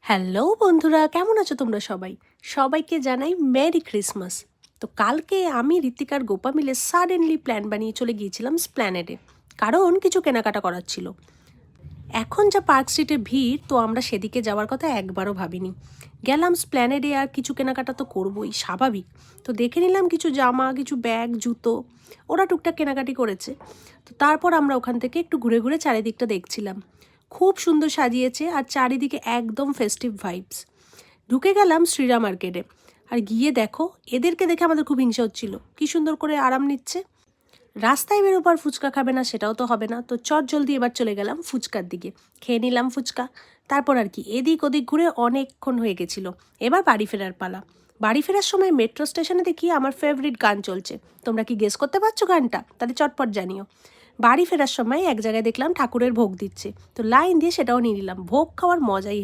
Hello বন্ধুরা, কেমন আছো তোমরা সবাই? সবাইকে জানাই মেরি ক্রিসমাস। তো কালকে আমি ঋত্বিকার গোপা মিলে সাডেনলি প্ল্যান বানিয়ে চলে গিয়েছিলাম স্প্ল্যানেডে, কারণ কিছু কেনাকাটা করার ছিল। এখন যা পার্ক স্ট্রিটে ভিড়, তো আমরা সেদিকে যাওয়ার কথা একবারও ভাবিনি। গেলাম স্প্ল্যানেডে, আর কিছু কেনাকাটা তো করবোই, স্বাভাবিক। তো দেখে নিলাম কিছু জামা, কিছু ব্যাগ, জুতো। ওরা টুকটাক কেনাকাটি করেছে। তো তারপর আমরা ওখান থেকে একটু ঘুরে ঘুরে চারিদিকটা দেখছিলাম। খুব সুন্দর সাজিয়েছে, আর চারিদিকে একদম ফেস্টিভ ভাইবস। ঢুকে গেলাম শ্রীরাম মার্কেটে। আর গিয়ে দেখো, এদেরকে দেখে আমাদের খুব হিংসা হচ্ছিল, কি সুন্দর করে আরাম নিচ্ছে। রাস্তায় বেরোবার ফুচকা খাবে না সেটাও তো হবে না, তো চট জলদি এবার চলে গেলাম ফুচকার দিকে। খেয়ে নিলাম ফুচকা। তারপর আর কি এদিক ওদিক ঘুরে অনেকক্ষণ হয়ে গেছিলো। এবার বাড়ি ফেরার পালা। বাড়ি ফেরার সময় মেট্রো স্টেশনে দেখি আমার ফেভারিট গান চলছে। তোমরা কি গেস করতে পারছো গানটা? তাহলে চটপট জানিও। বাড়ি ফেরার সময় এক জায়গায় দেখলাম ঠাকুরের ভোগ দিচ্ছে, তো লাইন দিয়ে সেটাও নিয়ে নিলাম। ভোগ খাওয়ার মজাই